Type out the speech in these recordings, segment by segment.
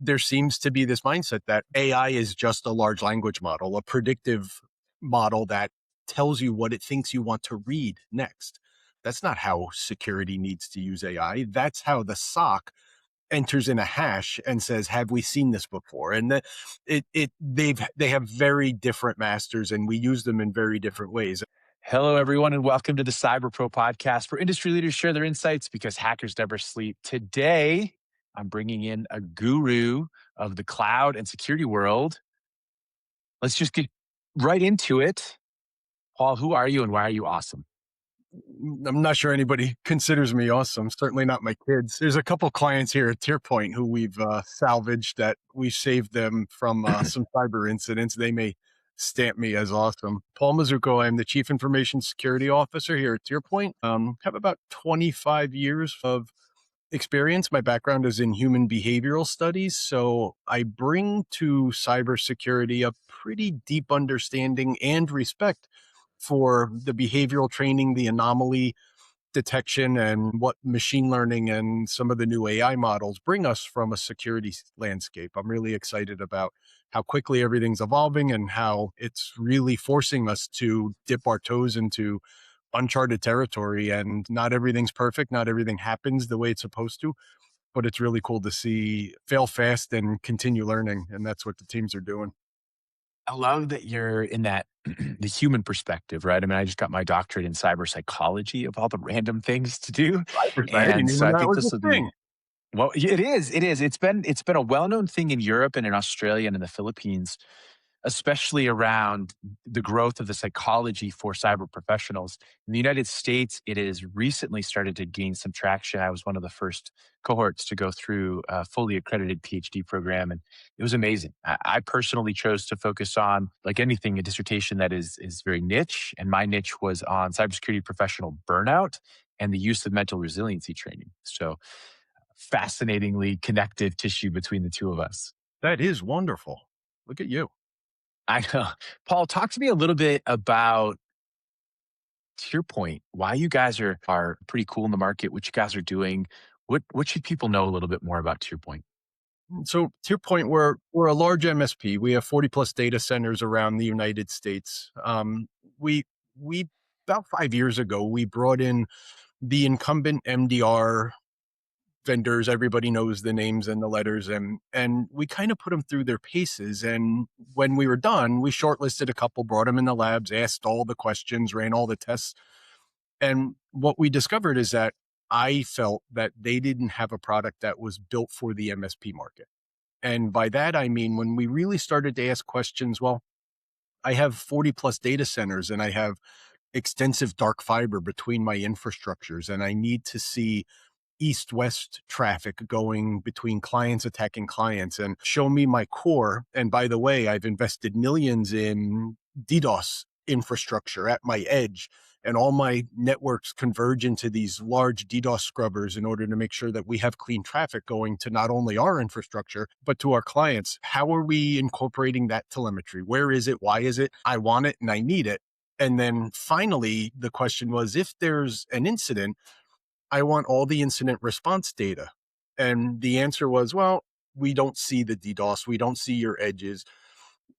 there seems to be this mindset that AI is just a large language model, a predictive model that tells you what it thinks you want to read next. That's not how security needs to use AI. That's how the SOC enters in a hash and says, "Have we seen this before?" And they have very different masters, and we use them in very different ways. Hello, everyone, and welcome to the Cyber Pro podcast, where industry leaders share their insights because hackers never sleep. Today, I'm bringing in a guru of the cloud and security world. Let's just get right into it. Paul, who are you and why are you awesome? I'm not sure anybody considers me awesome. Certainly not my kids. There's a couple clients here at TierPoint who we've salvaged that we saved them from some cyber incidents. They may stamp me as awesome. Paul Mazzucco, I'm the Chief Information Security Officer here at TierPoint. Have about 25 years of experience. My background is in human behavioral studies, so I bring to cybersecurity a pretty deep understanding and respect for the behavioral training, the anomaly detection, and what machine learning and some of the new AI models bring us from a security landscape. I'm really excited about how quickly everything's evolving and how it's really forcing us to dip our toes into uncharted territory. And not everything's perfect, not everything happens the way it's supposed to, but it's really cool to see fail fast and continue learning. And that's what the teams are doing. I love that you're in that the human perspective, right? I mean, I just got my doctorate in cyber psychology of all the random things to do. I didn't And even so know I that think was this will a thing. be well, it is. It is. It's been a well-known thing in Europe and in Australia and in the Philippines, especially around the growth of the psychology for cyber professionals. In the United States, it has recently started to gain some traction. I was one of the first cohorts to go through a fully accredited PhD program, and it was amazing. I personally chose to focus on, like anything, a dissertation that is very niche, and my niche was on cybersecurity professional burnout and the use of mental resiliency training. So, fascinatingly connective tissue between the two of us. That is wonderful. Look at you. I know. Paul, talk to me a little bit about, to your point, why you guys are pretty cool in the market, what you guys are doing. What should people know a little bit more about, to your point? So to your point, we're a large MSP. We have 40 plus data centers around the United States. We we about 5 years ago we brought in the incumbent MDR vendors. Everybody knows the names and the letters, and we kind of put them through their paces. And when we were done, we shortlisted a couple, brought them in the labs, asked all the questions, ran all the tests, and what we discovered is that I felt that they didn't have a product that was built for the MSP market. And by that, I mean, when we really started to ask questions, well, I have 40 plus data centers and I have extensive dark fiber between my infrastructures, and I need to see east west traffic going between clients attacking clients and show me my core. And by the way, I've invested millions in DDoS infrastructure at my edge, and all my networks converge into these large DDoS scrubbers in order to make sure that we have clean traffic going to not only our infrastructure, but to our clients. How are we incorporating that telemetry? Where is it? Why is it? I want it and I need it. And then finally, the question was, if there's an incident, I want all the incident response data. And the answer was, well, we don't see the DDoS. We don't see your edges.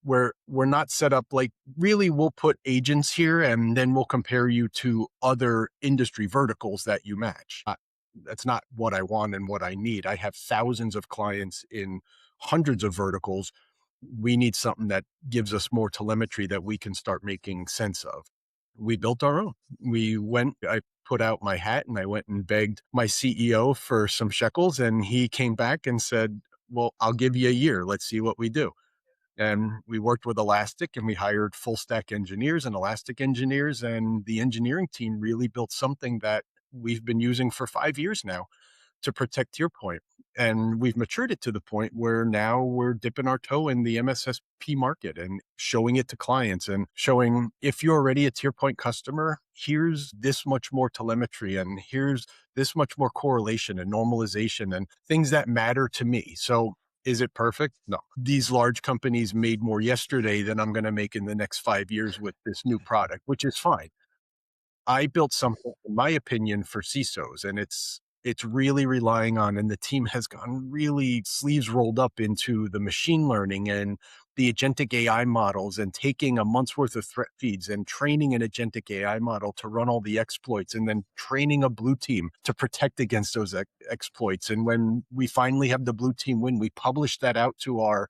We're not set up like, really, we'll put agents here and then we'll compare you to other industry verticals that you match. That's not what I want and what I need. I have thousands of clients in hundreds of verticals. We need something that gives us more telemetry that we can start making sense of. We built our own. I put out my hat and I went and begged my CEO for some shekels, and he came back and said, well, I'll give you a year. Let's see what we do. And we worked with Elastic and we hired full stack engineers and Elastic engineers. And the engineering team really built something that we've been using for 5 years now to protect your point. And we've matured it to the point where now we're dipping our toe in the MSSP market and showing it to clients and showing, if you're already a tier point customer, here's this much more telemetry and here's this much more correlation and normalization and things that matter to me. So is it perfect? No. These large companies made more yesterday than I'm going to make in the next 5 years with this new product, which is fine. I built something, in my opinion, for CISOs, and it's it's really relying on, and the team has gone really sleeves rolled up into the machine learning and the agentic AI models, and taking a month's worth of threat feeds and training an agentic AI model to run all the exploits, and then training a blue team to protect against those exploits. And when we finally have the blue team win, we publish that out to our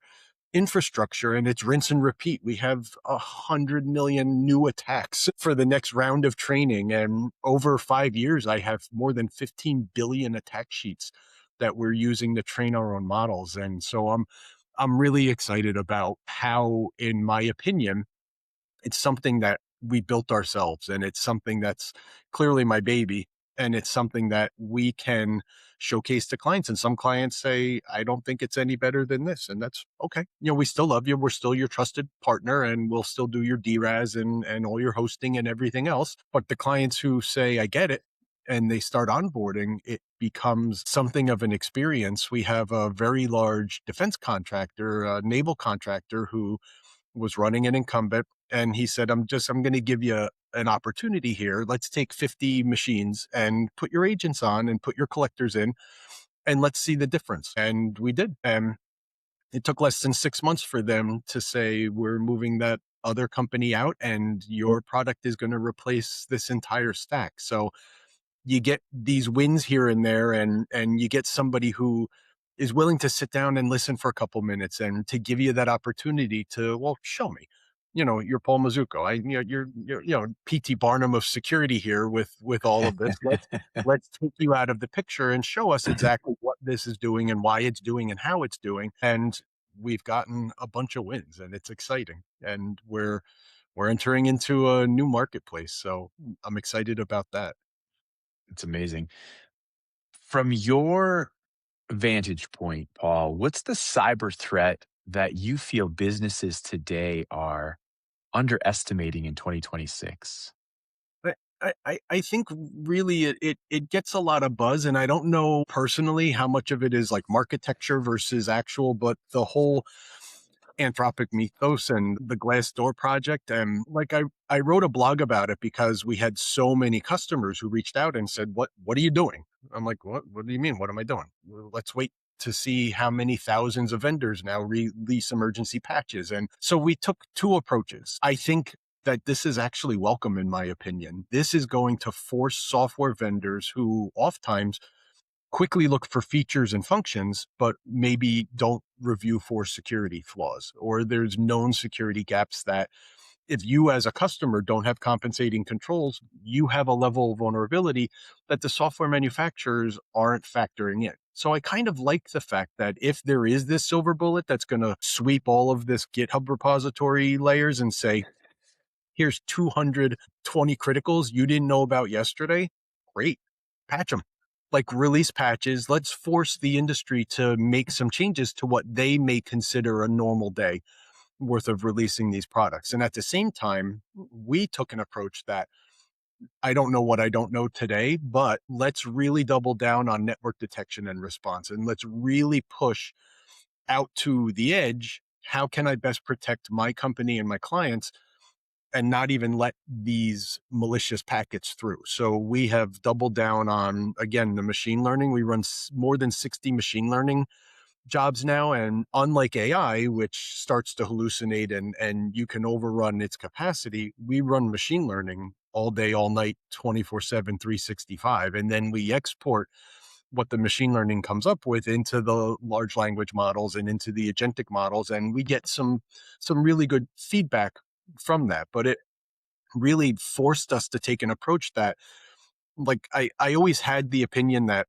infrastructure, and it's rinse and repeat. We have 100 million new attacks for the next round of training. And over 5 years, I have more than 15 billion attack sheets that we're using to train our own models. And so I'm really excited about how, in my opinion, it's something that we built ourselves, and it's something that's clearly my baby, and it's something that we can showcase to clients. And some clients say, I don't think it's any better than this, and that's okay. We still love you, we're still your trusted partner, and we'll still do your DRAS and all your hosting and everything else. But the clients who say, I get it, and they start onboarding, it becomes something of an experience. We have a very large defense contractor, a naval contractor, who was running an incumbent, and he said, I'm going to give you an opportunity here. Let's take 50 machines and put your agents on and put your collectors in, and let's see the difference. And we did. And it took less than 6 months for them to say, we're moving that other company out, and your product is going to replace this entire stack. So you get these wins here and there, and you get somebody who is willing to sit down and listen for a couple minutes, and to give you that opportunity to, well, show me. You're Paul Mazzucco. You're PT Barnum of security here with all of this. Let's take you out of the picture and show us exactly what this is doing and why it's doing and how it's doing. And we've gotten a bunch of wins, and it's exciting. And we're entering into a new marketplace. So I'm excited about that. It's amazing. From your vantage point, Paul, what's the cyber threat that you feel businesses today are underestimating in 2026? I think really it gets a lot of buzz, and I don't know personally how much of it is like marketecture versus actual, but the whole Anthropic mythos and the Glassdoor project. And like I wrote a blog about it because we had so many customers who reached out and said, what are you doing? I'm like, what do you mean? What am I doing? Well, let's wait to see how many thousands of vendors now release emergency patches. And so we took two approaches. I think that this is actually welcome, in my opinion. This is going to force software vendors who oftentimes quickly look for features and functions, but maybe don't review for security flaws, or there's known security gaps that if you as a customer don't have compensating controls, you have a level of vulnerability that the software manufacturers aren't factoring in. So I kind of like the fact that if there is this silver bullet that's going to sweep all of this GitHub repository layers and say, here's 220 criticals you didn't know about yesterday, great, patch them. Like, release patches. Let's force the industry to make some changes to what they may consider a normal day worth of releasing these products. And at the same time, we took an approach that, I don't know what I don't know today, but let's really double down on network detection and response. And let's really push out to the edge. How can I best protect my company and my clients and not even let these malicious packets through? So we have doubled down on, again, the machine learning. We run more than 60 machine learning jobs now. And unlike AI, which starts to hallucinate and you can overrun its capacity, we run machine learning all day, all night, 24/7, 365. And then we export what the machine learning comes up with into the large language models and into the agentic models. And we get some really good feedback from that. But it really forced us to take an approach that, like, I always had the opinion that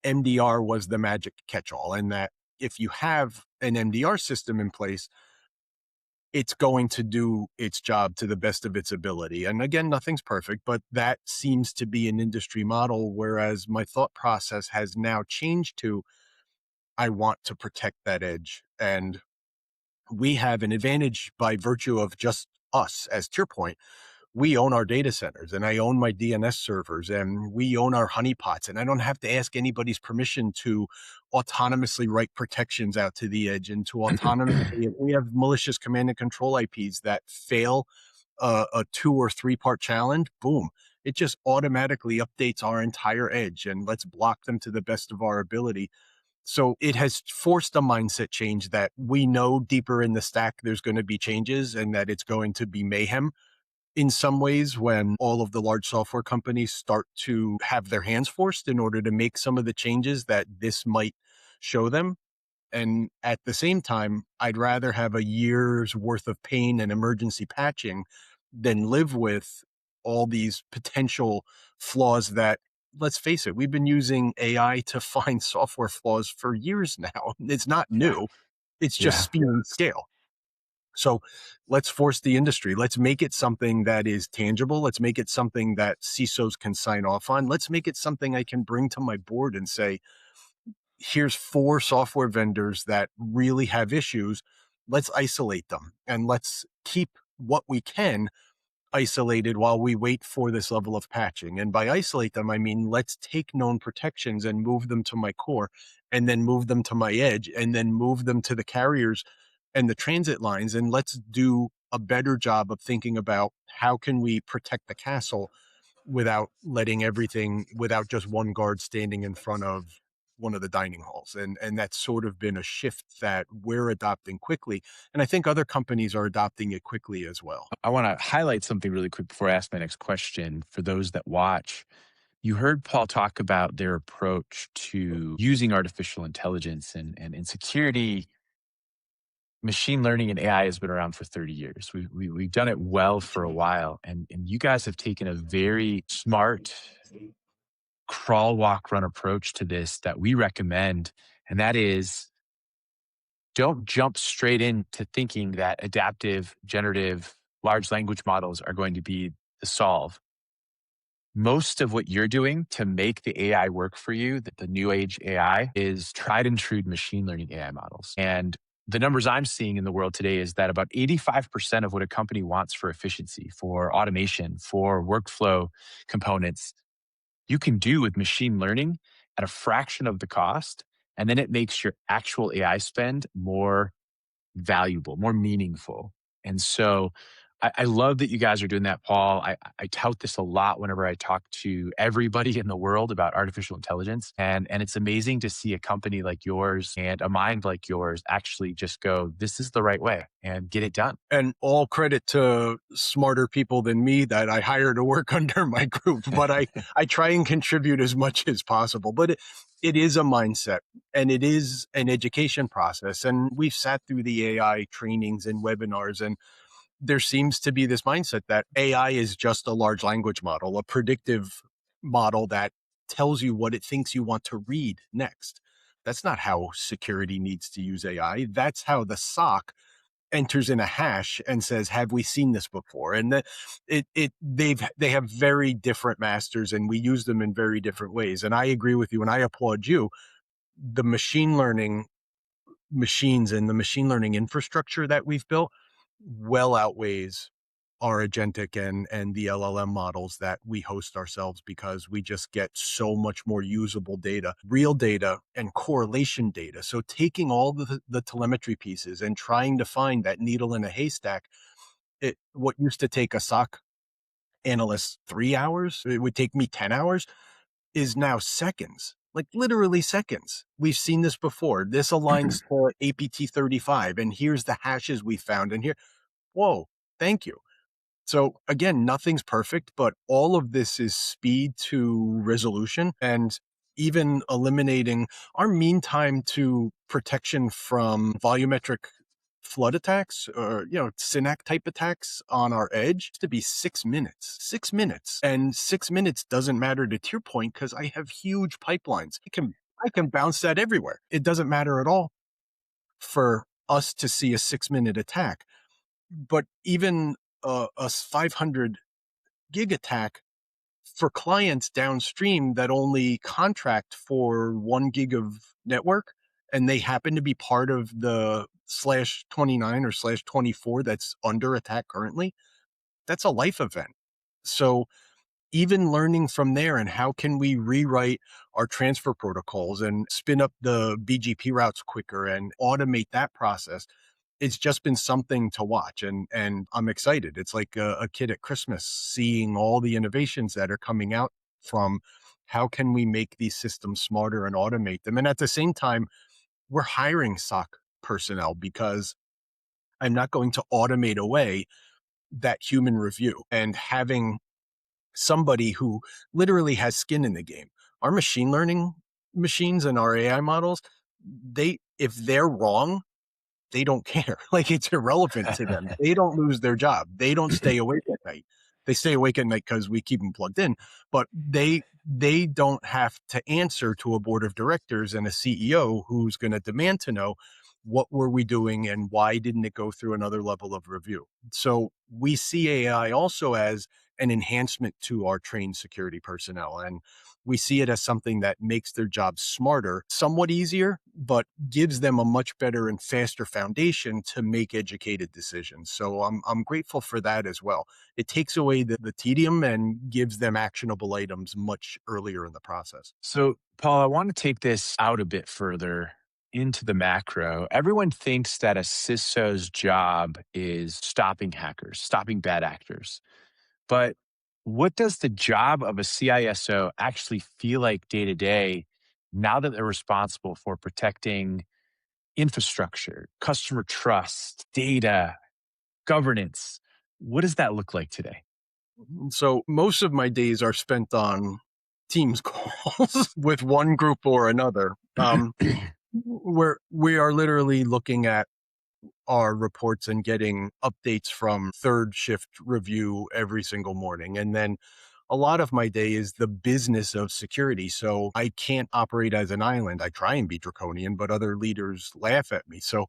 MDR was the magic catch-all, and that if you have an MDR system in place, it's going to do its job to the best of its ability. And again, nothing's perfect, but that seems to be an industry model. Whereas my thought process has now changed to, I want to protect that edge. And we have an advantage by virtue of just us as TierPoint. We own our data centers, and I own my DNS servers, and we own our honeypots, and I don't have to ask anybody's permission to autonomously write protections out to the edge and to autonomously, if we have malicious command and control IPs that fail a 2 or 3 part challenge, boom, It just automatically updates our entire edge and let's block them to the best of our ability. So it has forced a mindset change that we know deeper in the stack there's going to be changes and that it's going to be mayhem in some ways when all of the large software companies start to have their hands forced in order to make some of the changes that this might show them. And at the same time, I'd rather have a year's worth of pain and emergency patching than live with all these potential flaws that, let's face it, we've been using AI to find software flaws for years now. It's not Yeah. new. It's just Yeah. speed and scale. So let's force the industry. Let's make it something that is tangible. Let's make it something that CISOs can sign off on. Let's make it something I can bring to my board and say, here's 4 software vendors that really have issues. Let's isolate them and let's keep what we can isolated while we wait for this level of patching. And by isolate them, I mean, let's take known protections and move them to my core and then move them to my edge and then move them to the carriers and the transit lines. And let's do a better job of thinking about how can we protect the castle without letting everything, without just one guard standing in front of one of the dining halls. And that's sort of been a shift that we're adopting quickly. And I think other companies are adopting it quickly as well. I want to highlight something really quick before I ask my next question for those that watch. You heard Paul talk about their approach to using artificial intelligence and in security. Machine learning and AI has been around for 30 years. We've done it well for a while. And you guys have taken a very smart crawl, walk, run approach to this that we recommend. And that is don't jump straight into thinking that adaptive, generative, large language models are going to be the solve. Most of what you're doing to make the AI work for you, that the new age AI, is tried and true machine learning AI models. And the numbers I'm seeing in the world today is that about 85% of what a company wants for efficiency, for automation, for workflow components, you can do with machine learning at a fraction of the cost. And then it makes your actual AI spend more valuable, more meaningful. And so I love that you guys are doing that, Paul. I tout this a lot whenever I talk to everybody in the world about artificial intelligence. And it's amazing to see a company like yours and a mind like yours actually just go, this is the right way and get it done. And all credit to smarter people than me that I hire to work under my group, but I try and contribute as much as possible. But it is a mindset and it is an education process. And we've sat through the AI trainings and webinars, and there seems to be this mindset that AI is just a large language model, a predictive model that tells you what it thinks you want to read next. That's not how security needs to use AI. That's how the SOC enters in a hash and says, "Have we seen this before?" And they have very different masters, and we use them in very different ways. And I agree with you, and I applaud you. The machine learning machines and the machine learning infrastructure that we've built well outweighs our agentic and the LLM models that we host ourselves, because we just get so much more usable data, real data and correlation data. So taking all the telemetry pieces and trying to find that needle in a haystack, what used to take a SOC analyst 3 hours, it would take me 10 hours, is now seconds, like literally seconds. We've seen this before. This aligns to APT 35, and here's the hashes we found. And here, whoa, thank you. So again, nothing's perfect, but all of this is speed to resolution, and even eliminating our mean time to protection from volumetric flood attacks or, SYNAC type attacks on our edge to be 6 minutes. 6 minutes. And 6 minutes doesn't matter to TierPoint because I have huge pipelines. I can bounce that everywhere. It doesn't matter at all for us to see a 6 minute attack. But even a 500 gig attack for clients downstream that only contract for 1 gig of network, and they happen to be part of the /29 or /24 that's under attack currently, that's a life event. So even learning from there, and how can we rewrite our transfer protocols and spin up the BGP routes quicker and automate that process, it's just been something to watch, and I'm excited. It's like a kid at Christmas seeing all the innovations that are coming out from how can we make these systems smarter and automate them. And at the same time, we're hiring SOC personnel because I'm not going to automate away that human review and having somebody who literally has skin in the game. Our machine learning machines and our AI models, if they're wrong, they don't care. Like it's irrelevant to them. They don't lose their job. They don't stay awake at night. They stay awake at night because we keep them plugged in, but they don't have to answer to a board of directors and a CEO who's going to demand to know what were we doing and why didn't it go through another level of review. So we see AI also as an enhancement to our trained security personnel, and we see it as something that makes their jobs smarter, somewhat easier, but gives them a much better and faster foundation to make educated decisions. So I'm grateful for that as well. It takes away the tedium and gives them actionable items much earlier in the process. So, Paul, I want to take this out a bit further into the macro. Everyone thinks that a CISO's job is stopping hackers, stopping bad actors. But what does the job of a CISO actually feel like day to day now that they're responsible for protecting infrastructure, customer trust, data, governance? What does that look like today? So most of my days are spent on Teams calls with one group or another. Where we are literally looking at our reports and getting updates from third shift review every single morning. And then a lot of my day is the business of security. So I can't operate as an island. I try and be draconian, but other leaders laugh at me. So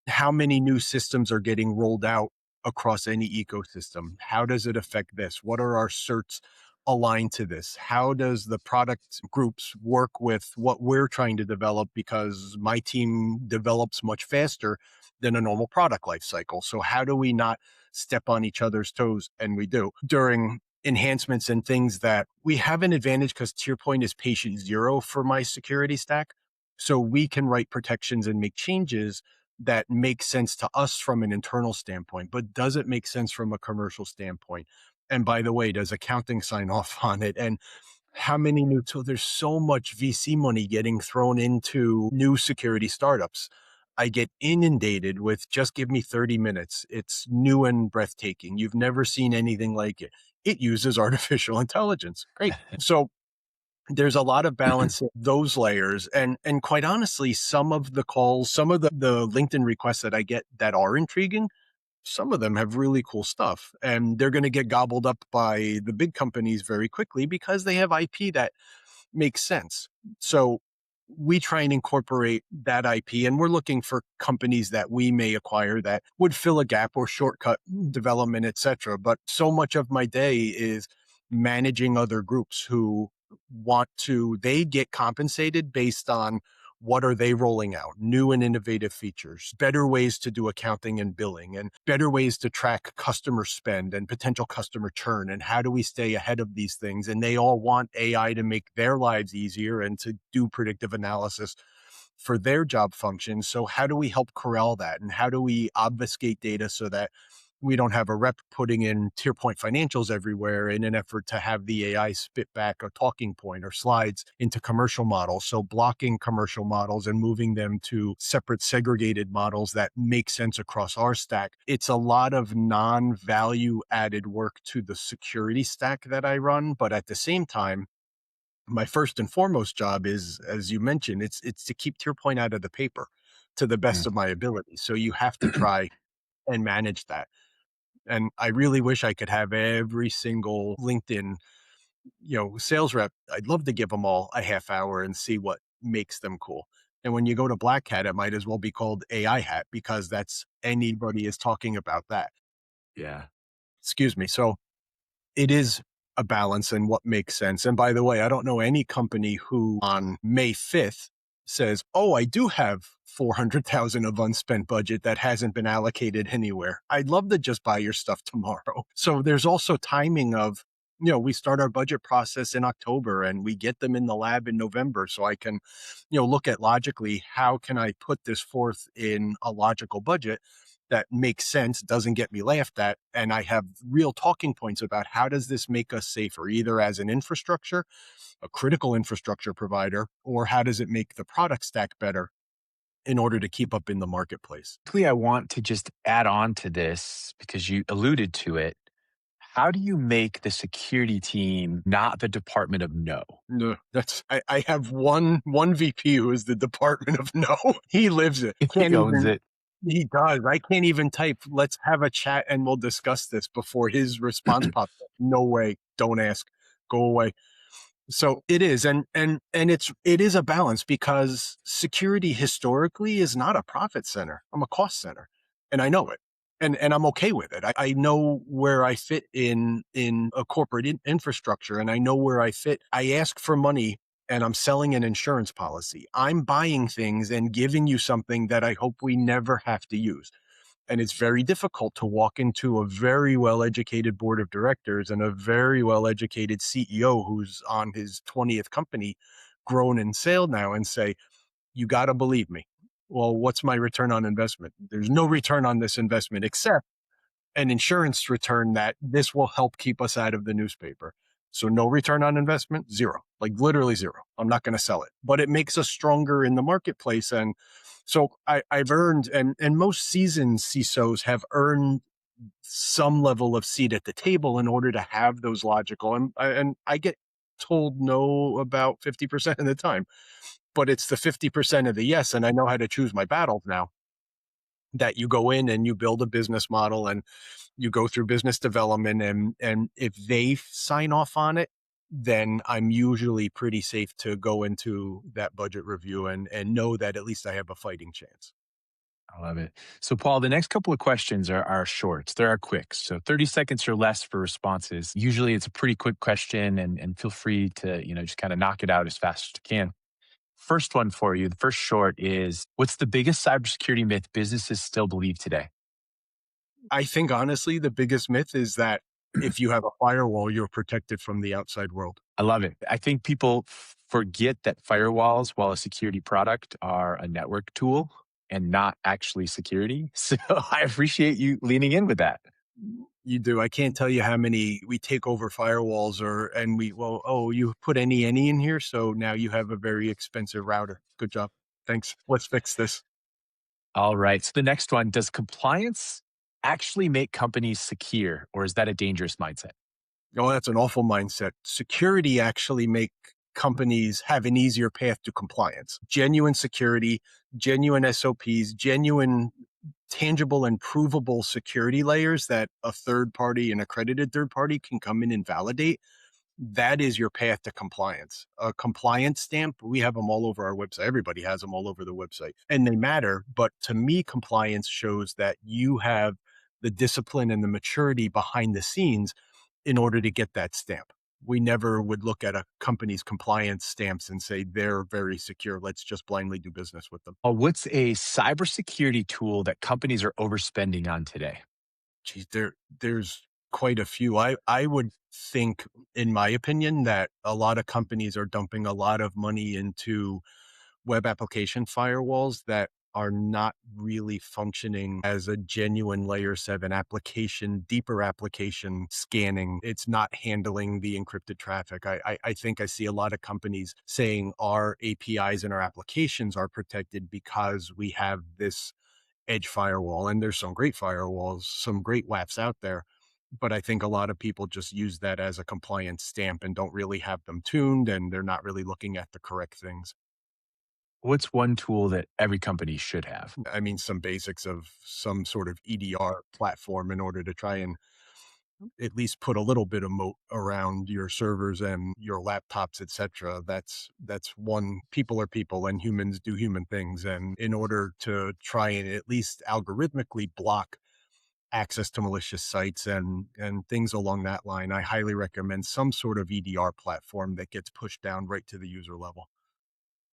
how many new systems are getting rolled out across any ecosystem? How does it affect this? What are our certs aligned to this? How does the product groups work with what we're trying to develop? Because my team develops much faster than a normal product life cycle. So how do we not step on each other's toes? And we do during enhancements and things that we have an advantage because TierPoint is patient zero for my security stack. So we can write protections and make changes that make sense to us from an internal standpoint, but does it make sense from a commercial standpoint? And by the way, does accounting sign off on it? And how many new tools? There's so much VC money getting thrown into new security startups. I get inundated with just give me 30 minutes. It's new and breathtaking. You've never seen anything like it. It uses artificial intelligence. Great. So there's a lot of balance in those layers. And quite honestly, some of the calls, some of the LinkedIn requests that I get that are intriguing, some of them have really cool stuff. And they're going to get gobbled up by the big companies very quickly because they have IP that makes sense. So we try and incorporate that IP, and we're looking for companies that we may acquire that would fill a gap or shortcut development, etc. But so much of my day is managing other groups who they get compensated based on what are they rolling out, new and innovative features, better ways to do accounting and billing, and better ways to track customer spend and potential customer churn. And how do we stay ahead of these things? And they all want AI to make their lives easier and to do predictive analysis for their job functions. So how do we help corral that? And how do we obfuscate data so that we don't have a rep putting in TierPoint financials everywhere in an effort to have the AI spit back a talking point or slides into commercial models. So blocking commercial models and moving them to separate segregated models that make sense across our stack. It's a lot of non-value added work to the security stack that I run. But at the same time, my first and foremost job is, as you mentioned, it's to keep TierPoint out of the paper to the best of my ability. So you have to try and manage that. And I really wish I could have every single LinkedIn, sales rep. I'd love to give them all a half hour and see what makes them cool. And when you go to Black Hat, it might as well be called AI Hat because that's anybody is talking about that. Yeah. Excuse me. So it is a balance and what makes sense. And by the way, I don't know any company who on May 5th says, "Oh, I do have 400,000 of unspent budget that hasn't been allocated anywhere. I'd love to just buy your stuff tomorrow." So there's also timing of we start our budget process in October and we get them in the lab in November. So I can, look at logically, how can I put this forth in a logical budget that makes sense, doesn't get me laughed at, and I have real talking points about how does this make us safer, either as an infrastructure, a critical infrastructure provider, or how does it make the product stack better in order to keep up in the marketplace. Quickly, I want to just add on to this because you alluded to it. How do you make the security team not the department of no? No, I have one VP who is the department of no. He lives it. Can't He owns even it. He does. I can't even type, "Let's have a chat and we'll discuss this," before his response pops up. No way. Don't ask. Go away. So it is, and it is a balance because security historically is not a profit center. I'm a cost center, and I know it, and I'm okay with it. I know where I fit in a corporate infrastructure, and I know where I fit. I ask for money, and I'm selling an insurance policy. I'm buying things and giving you something that I hope we never have to use. And it's very difficult to walk into a very well educated board of directors and a very well educated CEO who's on his 20th company, grown and sailed now, and say, "You got to believe me." Well, what's my return on investment? There's no return on this investment except an insurance return that this will help keep us out of the newspaper. So no return on investment, zero, like literally zero. I'm not going to sell it, but it makes us stronger in the marketplace. And so I've earned, and most seasoned CISOs have earned some level of seat at the table in order to have those logical. And I get told no about 50% of the time, but it's the 50% of the yes. And I know how to choose my battles now, that you go in and you build a business model and you go through business development, and if they sign off on it, then I'm usually pretty safe to go into that budget review and know that at least I have a fighting chance. I love it. So, Paul, the next couple of questions are short. They are quick. So 30 seconds or less for responses. Usually it's a pretty quick question and feel free to, just kind of knock it out as fast as you can. First one for you, the first short is what's the biggest cybersecurity myth businesses still believe today? I think honestly, the biggest myth is that if you have a firewall, you're protected from the outside world. I love it. I think people forget that firewalls, while a security product, are a network tool and not actually security. So I appreciate you leaning in with that. You do. I can't tell you how many we take over firewalls, and well, oh, you put any in here, so now you have a very expensive router. Good job. Thanks. Let's fix this. All right. So the next one, does compliance actually make companies secure, or is that a dangerous mindset? Oh, that's an awful mindset. Security actually make companies have an easier path to compliance. Genuine security, genuine SOPs, genuine tangible and provable security layers that a third party, an accredited third party, can come in and validate. That is your path to compliance. A compliance stamp, we have them all over our website. Everybody has them all over the website and they matter. But to me, compliance shows that you have the discipline and the maturity behind the scenes in order to get that stamp. We never would look at a company's compliance stamps and say they're very secure. Let's just blindly do business with them. What's a cybersecurity tool that companies are overspending on today? Geez, there's quite a few. I would think, in my opinion, that a lot of companies are dumping a lot of money into web application firewalls that are not really functioning as a genuine layer 7 application, deeper application scanning. It's not handling the encrypted traffic. I think I see a lot of companies saying our APIs and our applications are protected because we have this edge firewall. And there's some great firewalls, some great WAFs out there. But I think a lot of people just use that as a compliance stamp and don't really have them tuned, and they're not really looking at the correct things. What's one tool that every company should have? I mean, some basics of some sort of EDR platform in order to try and at least put a little bit of moat around your servers and your laptops, etc. That's one. People are people and humans do human things. And in order to try and at least algorithmically block access to malicious sites and things along that line, I highly recommend some sort of EDR platform that gets pushed down right to the user level.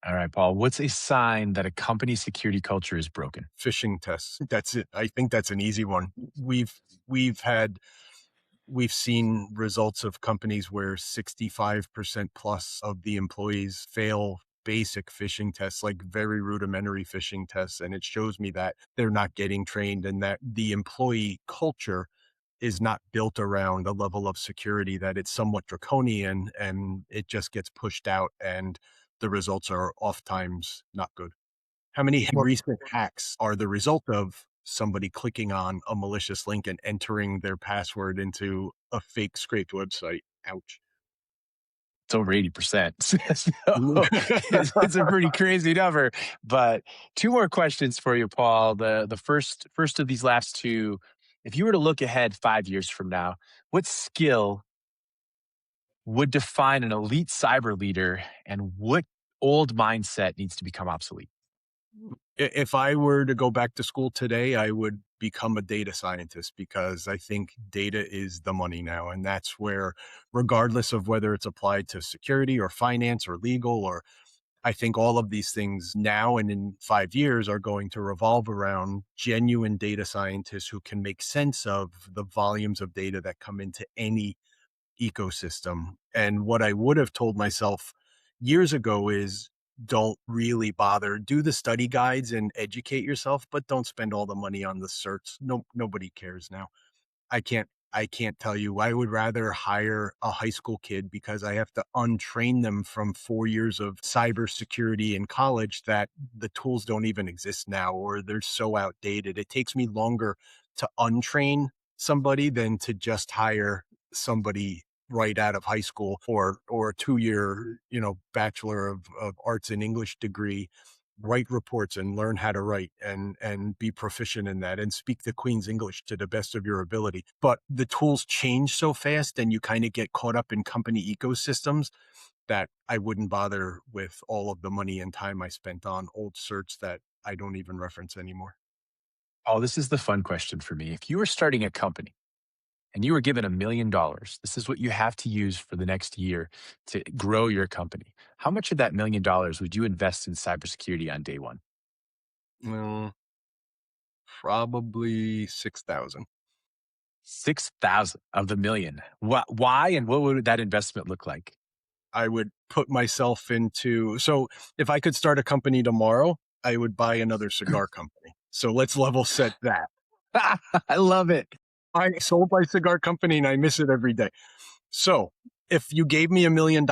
All right, Paul, what's a sign that a company's security culture is broken? Phishing tests. That's it. I think that's an easy one. We've had we've seen results of companies where 65% plus of the employees fail basic phishing tests, like very rudimentary phishing tests. And it shows me that they're not getting trained and that the employee culture is not built around a level of security, that it's somewhat draconian and it just gets pushed out and the results are oftentimes not good. How many Well, recent hacks are the result of somebody clicking on a malicious link and entering their password into a fake scraped website? Ouch. it's over 80%. So it's a pretty crazy number. But two more questions for you, Paul. The first of these last two, if you were to look ahead 5 years from now, what skill would define an elite cyber leader and what old mindset needs to become obsolete? If I were to go back to school today, I would become a data scientist because I think data is the money now. And that's where, regardless of whether it's applied to security or finance or legal, or I think all of these things now and in 5 years are going to revolve around genuine data scientists who can make sense of the volumes of data that come into any ecosystem. And what I would have told myself years ago is don't really bother. Do the study guides and educate yourself, but don't spend all the money on the certs. No, nobody cares now. I can't tell you. I would rather hire a high school kid because I have to untrain them from 4 years of cybersecurity in college that the tools don't even exist now or they're so outdated. It takes me longer to untrain somebody than to just hire somebody right out of high school or a 2 year, bachelor of arts and English degree, write reports and learn how to write and be proficient in that and speak the Queen's English to the best of your ability. But the tools change so fast and you kind of get caught up in company ecosystems that I wouldn't bother with all of the money and time I spent on old certs that I don't even reference anymore. Oh, this is the fun question for me. If you were starting a company and you were given $1 million, this is what you have to use for the next year to grow your company. How much of that $1 million would you invest in cybersecurity on day one? Mm, probably 6,000. 6,000 of the million. Why and what would that investment look like? I would put myself into, so if I could start a company tomorrow, I would buy another cigar company. So let's level set that. I love it. I sold my cigar company and I miss it every day. So if you gave me $1 million,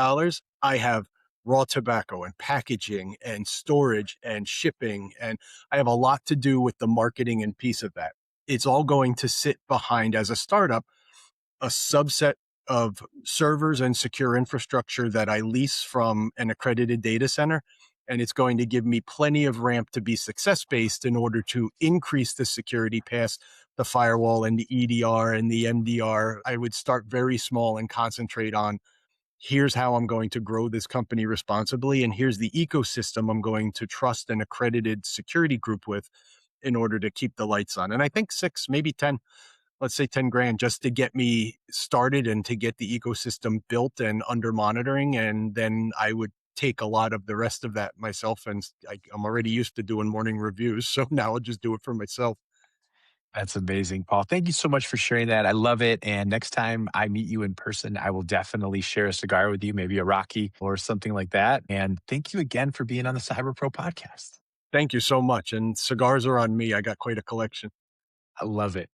I have raw tobacco and packaging and storage and shipping. And I have a lot to do with the marketing and piece of that. It's all going to sit behind as a startup a subset of servers and secure infrastructure that I lease from an accredited data center. And it's going to give me plenty of ramp to be success based in order to increase the security past the firewall and the EDR and the MDR. I would start very small and concentrate on here's how I'm going to grow this company responsibly. And here's the ecosystem I'm going to trust an accredited security group with in order to keep the lights on. And I think six, maybe 10, let's say 10 grand just to get me started and to get the ecosystem built and under monitoring. And then I would take a lot of the rest of that myself. And I'm already used to doing morning reviews. So now I'll just do it for myself. That's amazing, Paul. Thank you so much for sharing that. I love it. And next time I meet you in person, I will definitely share a cigar with you, maybe a Rocky or something like that. And thank you again for being on the Cyber Pro podcast. Thank you so much. And cigars are on me. I got quite a collection. I love it.